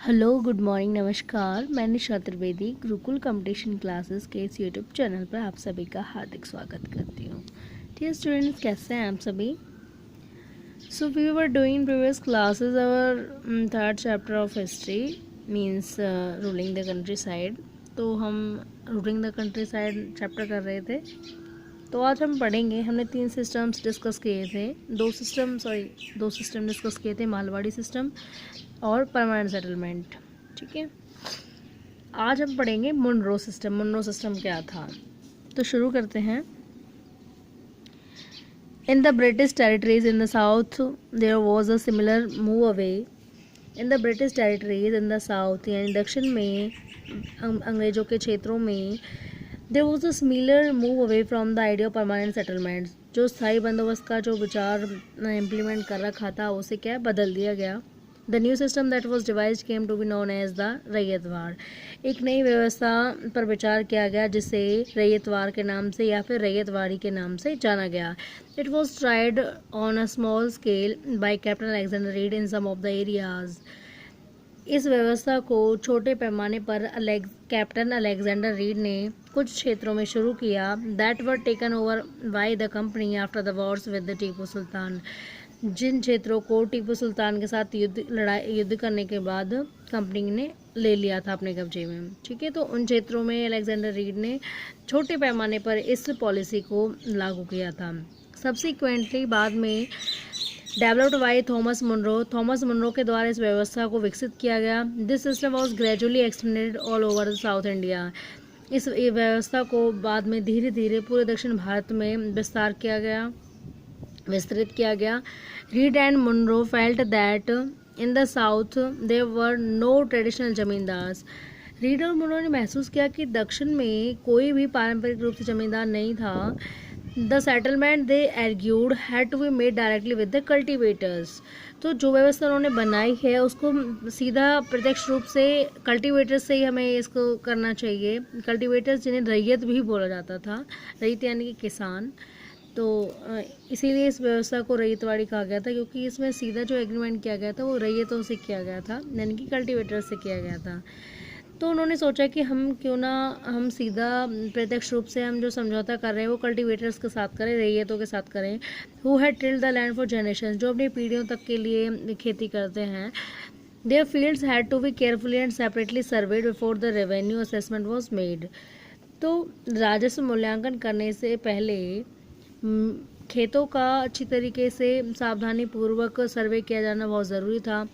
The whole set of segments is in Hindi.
हेलो गुड मॉर्निंग नमस्कार। मैं निशा त्रिवेदी गुरुकुल कंपटीशन क्लासेस के इस यूट्यूब चैनल पर आप सभी का हार्दिक स्वागत करती हूँ। डियर स्टूडेंट्स, कैसे हैं आप सभी? So we were doing previous classes our third chapter of history means ruling the countryside. तो हम ruling the countryside chapter कर रहे थे। तो आज हम पढ़ेंगे, हमने 3 सिस्टम्स डिस्कस किए थे, दो सिस्टम डिस्कस किए थे, मालवाड़ी सिस्टम और परमानेंट सेटलमेंट। ठीक है, आज हम पढ़ेंगे मुनरो सिस्टम। मुनरो सिस्टम क्या था, तो शुरू करते हैं। In the British territories in the south there was a similar move away. In the British territories in the south यानी दक्षिण में अंग्रेजों के क्षेत्रों में there was a similar move away from the idea of permanent settlements. जो स्थायी बंदोबस्त का जो विचार इम्प्लीमेंट कर रखा था उसे क्या बदल दिया गया। The new system that was devised came to be known as the ryotwari. एक नई व्यवस्था पर विचार किया गया जिसे रैयतवाड़ के नाम से या फिर रैयतवाड़ी के नाम से जाना गया। It was tried on a small scale by captain Alexander Read in some of the areas. इस व्यवस्था को छोटे पैमाने पर कैप्टन अलेक्जेंडर रीड ने कुछ क्षेत्रों में शुरू किया। That were taken over by the company after the wars with the Tipu Sultan. जिन क्षेत्रों को टीपू सुल्तान के साथ युद्ध करने के बाद कंपनी ने ले लिया था अपने कब्जे में। ठीक है, तो उन क्षेत्रों में अलेक्जेंडर रीड ने छोटे पैमाने पर इस पॉलिसी को लागू किया था। सब्सिक्वेंटली बाद में डेवलप्ड बाय थॉमस मुनरो के द्वारा इस व्यवस्था को विकसित किया गया। This system was gradually extended all over south India. इस व्यवस्था को बाद में धीरे धीरे पूरे दक्षिण भारत में विस्तृत किया गया। Read and Munro felt that in the south there were no traditional zamindars. Read और मुनरो ने महसूस किया कि दक्षिण में कोई भी पारंपरिक रूप से जमींदार नहीं था। The settlement they argued had to be made directly with the cultivators. तो जो व्यवस्था उन्होंने बनाई है उसको सीधा प्रत्यक्ष रूप से कल्टिवेटर्स से ही हमें इसको करना चाहिए। कल्टिवेटर्स जिन्हें रैयत भी बोला जाता था, रैयत यानी कि किसान। तो इसीलिए इस व्यवस्था को रैयतवाड़ी कहा गया था, क्योंकि इसमें सीधा जो एग्रीमेंट किया गया था वो रैयतों से किया गया था, यानी कि कल्टिवेटर से किया गया था। तो उन्होंने सोचा कि हम सीधा प्रत्यक्ष रूप से हम जो समझौता कर रहे हैं वो कल्टिवेटर्स के साथ करें, रैयतों के साथ करें। Who had tilled the land for generation, जो अपनी पीढ़ियों तक के लिए खेती करते हैं। Their fields had to be carefully and separately surveyed before the revenue assessment was made. तो राजस्व मूल्यांकन करने से पहले खेतों का अच्छी तरीके से सावधानी पूर्वक सर्वे किया जाना बहुत ज़रूरी था।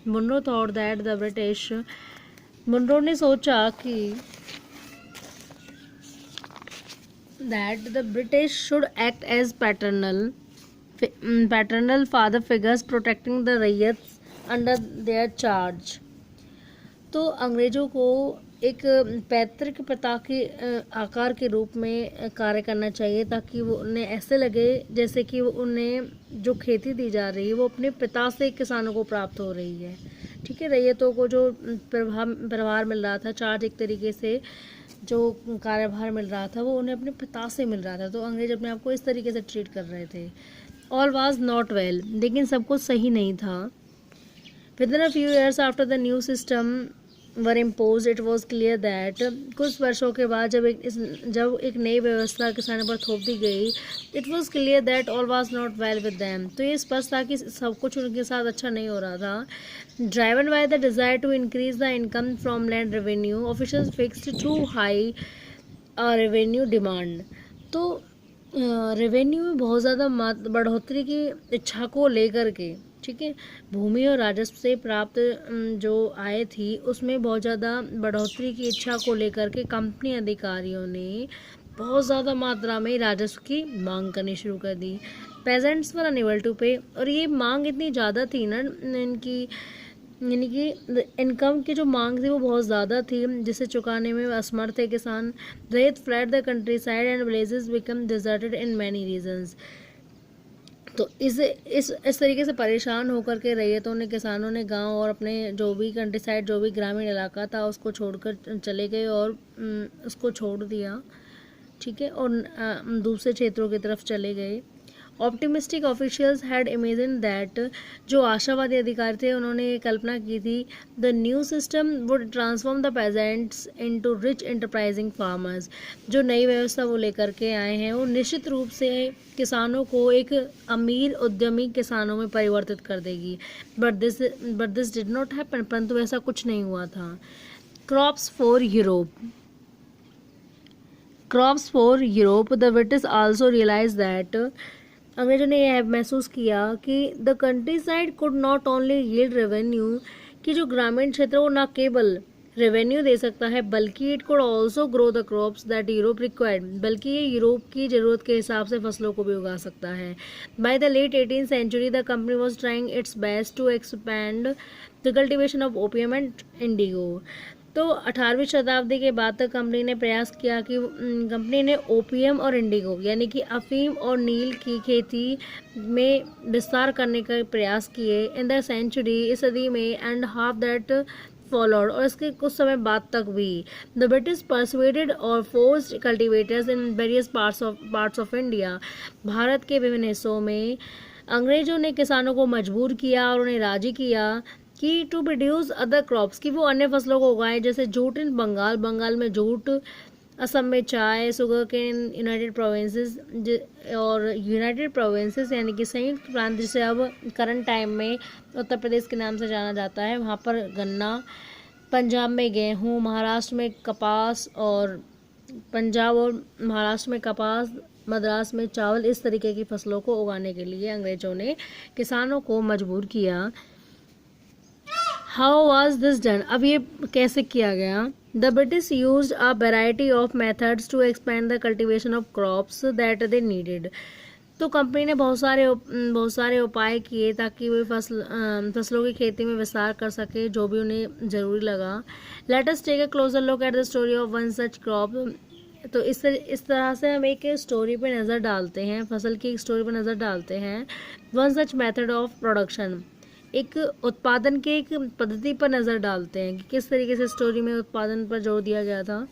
मुनरो ने सोचा कि that the British should act as paternal father figures protecting the ryots under their charge. तो अंग्रेजों को एक पैतृक पिता के आकार के रूप में कार्य करना चाहिए, ताकि वो उन्हें ऐसे लगे जैसे कि वो उन्हें जो खेती दी जा रही है वो अपने पिता से किसानों को प्राप्त हो रही है। ठीक है, रैयतों को जो प्रभार मिल रहा था, चार्ज एक तरीके से जो कार्यभार मिल रहा था वो उन्हें अपने पिता से मिल रहा था। तो अंग्रेज अपने आप को इस तरीके से ट्रीट कर रहे थे। ऑल वाज नॉट वेल, लेकिन सब कुछ सही नहीं था। Within a few years after the new system were imposed, it was clear that कुछ वर्षों के बाद जब एक नई व्यवस्था किसानों पर थोप दी गई, it was clear that all was not well with them। तो ये स्पष्ट था कि सब कुछ उनके साथ अच्छा नहीं हो रहा था। Driven by the desire to increase the income from land revenue, officials fixed too high a revenue demand। तो रेवेन्यू में बहुत ज़्यादा बढ़ोतरी की इच्छा को लेकर के, ठीक है, भूमि और राजस्व से प्राप्त जो आय थी उसमें बहुत ज़्यादा बढ़ोतरी की इच्छा को लेकर के कंपनी अधिकारियों ने बहुत ज़्यादा मात्रा में राजस्व की मांग करनी शुरू कर दी। पेजेंट्स वर अनएबल टू पे, और ये मांग इतनी ज़्यादा थी ना इनकी, यानी कि इनकम की जो मांग थी वो बहुत ज़्यादा थी जिसे चुकाने में असमर्थ थे किसान। रैयत fled the country side and villages become deserted in many reasons. तो इस तरीके से परेशान होकर के रैयतों ने, किसानों ने गांव और अपने जो भी कंट्री साइड, जो भी ग्रामीण इलाका था उसको छोड़कर चले गए और उसको छोड़ दिया। ठीक है, और दूसरे क्षेत्रों की तरफ चले गए। Optimistic officials had imagine that, जो आशावादी अधिकारी थे उन्होंने ये कल्पना की थी, the new system would transform the pageants into rich enterprising farmers. जो नई व्यवस्था वो लेकर के आए हैं वो निश्चित रूप से किसानों को एक अमीर उद्यमी किसानों में परिवर्तित कर देगी। But this did not happen, परंतु ऐसा कुछ नहीं हुआ था। Crops for Europe. Crops for Europe, the British also realise that, अंग्रेजों ने यह महसूस किया कि the countryside could not only yield revenue, कि जो ग्रामीण क्षेत्र वो न केवल रेवेन्यू दे सकता है बल्कि it could also grow the crops that Europe required, बल्कि ये यूरोप की ज़रूरत के हिसाब से फसलों को भी उगा सकता है। By the late 18th century the company was trying its best to expand the cultivation of opium and indigo. तो 18वीं शताब्दी के बाद तक कंपनी ने प्रयास किया कि कंपनी ने ओपियम और इंडिगो यानी कि अफीम और नील की खेती में विस्तार करने का प्रयास किए। इन द सेंचुरी, इस सदी में, एंड हाफ दैट फॉलोड, और इसके कुछ समय बाद तक भी, द ब्रिटिश परसुएडेड और forced cultivators in various parts of India, Bharat के विभिन्न हिस्सों में अंग्रेजों ने किसानों को मजबूर किया और उन्हें राजी किया कि टू प्रोड्यूस अदर क्रॉप्स, कि वो अन्य फसलों को उगाएं, जैसे जूट इन बंगाल, बंगाल में जूट, असम में चाय, शुगर केन, यूनाइटेड प्रोविंसेस यानी कि संयुक्त प्रांत, जिसे अब करंट टाइम में उत्तर प्रदेश के नाम से जाना जाता है, वहाँ पर गन्ना, पंजाब में गेहूँ, महाराष्ट्र में कपास, और पंजाब और महाराष्ट्र में कपास, मद्रास में चावल, इस तरीके की फसलों को उगाने के लिए अंग्रेजों ने किसानों को मजबूर किया। हाउ वॉज दिस डन, अब ये कैसे किया गया? The British used a variety of methods to expand the cultivation of crops that they needed. तो कंपनी ने बहुत सारे उपाय किए ताकि वे फसलों की खेती में विस्तार कर सके, जो भी उन्हें ज़रूरी लगा। Let us take a closer look at the story of one such crop. तो इस तरह से हम एक स्टोरी पे नज़र डालते हैं, फसल की एक स्टोरी पे नज़र डालते हैं। One such method of production, एक उत्पादन के एक पद्धति पर नज़र डालते हैं कि किस तरीके से स्टोरी में उत्पादन पर जोर दिया गया था।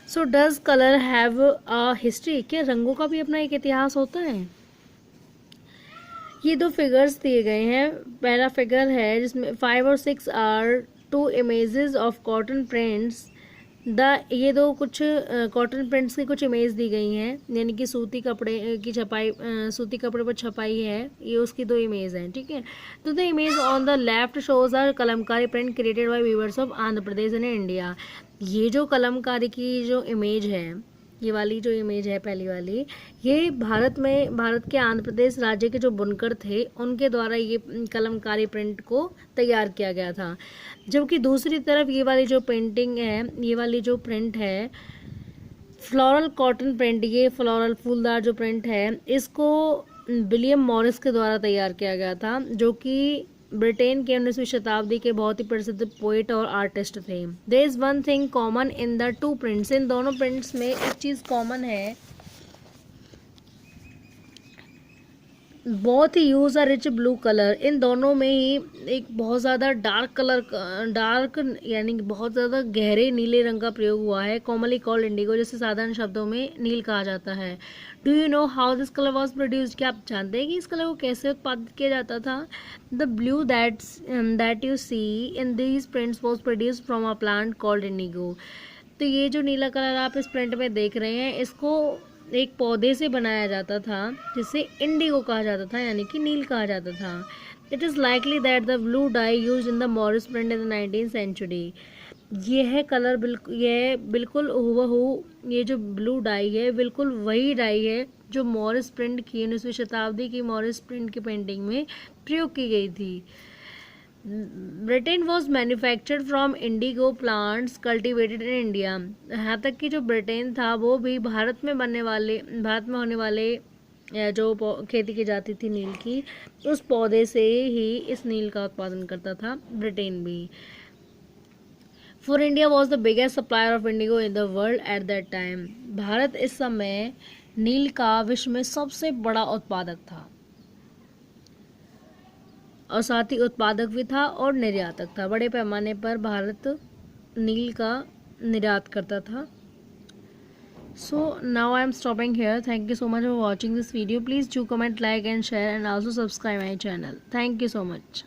So does colour have a history, क्या रंगों का भी अपना एक इतिहास होता है? ये 2 फिगर्स दिए गए हैं। पहला फिगर है जिसमें 5 और 6 are 2 images of cotton prints. ये 2 कुछ कॉटन प्रिंट्स की कुछ इमेज दी गई हैं, यानी कि सूती कपड़े की छपाई, सूती कपड़े पर छपाई है, ये उसकी 2 इमेज हैं, ठीक है। तो the image on the left shows our kalamkari print created by weavers of Andhra Pradesh in India. ये जो कलमकारी की जो इमेज है, ये वाली जो इमेज है पहली वाली, ये भारत के आंध्र प्रदेश राज्य के जो बुनकर थे उनके द्वारा ये कलमकारी प्रिंट को तैयार किया गया था। जबकि दूसरी तरफ ये वाली जो पेंटिंग है, ये वाली जो प्रिंट है फ्लोरल कॉटन प्रिंट, ये फ्लोरल फूलदार जो प्रिंट है, इसको विलियम मॉरिस के द्वारा तैयार किया गया था, जो कि ब्रिटेन के 19वीं शताब्दी के बहुत ही प्रसिद्ध पोइट और आर्टिस्ट थे। There is one thing common in the 2 prints, इन दोनों प्रिंट्स में एक चीज़ कॉमन है, बहुत ही use a rich blue colour. इन दोनों में ही एक बहुत ज़्यादा डार्क यानी कि बहुत ज़्यादा गहरे नीले रंग का प्रयोग हुआ है। कॉमनली कॉल्ड इंडिगो, जैसे साधारण शब्दों में नील कहा जाता है। Do you know how this colour was produced, क्या आप जानते हैं कि इस कलर को कैसे उत्पादित किया जाता था? The blue that you see in these prints was produced from a plant called indigo. तो ये जो नीला कलर आप इस प्रिंट में देख रहे हैं, इसको एक पौधे से बनाया जाता था जिसे इंडिगो कहा जाता था, यानी कि नील कहा जाता था। It is likely that the blue dye used in the Morris print in the 19th century. यह कलर बिल्कुल हूबहू, ये जो ब्लू डाई है बिल्कुल वही डाई है जो मॉरिस प्रिंट की 19वीं शताब्दी की मॉरिस प्रिंट की पेंटिंग में प्रयोग की गई थी। Britain was manufactured from Indigo plants cultivated in India. यहाँ तक कि जो ब्रिटेन था वो भी भारत में होने वाले जो खेती की जाती थी नील की, उस पौधे से ही इस नील का उत्पादन करता था ब्रिटेन भी। For India was the biggest supplier of Indigo in the world at that time. Bharat इस समय नील का विश्व में सबसे बड़ा उत्पादक था, और साथ ही उत्पादक भी था और निर्यातक था। बड़े पैमाने पर भारत नील का निर्यात करता था। So now I am stopping here. Thank you so much for watching this video. Please do comment, like and share, and also subscribe my channel. Thank you so much.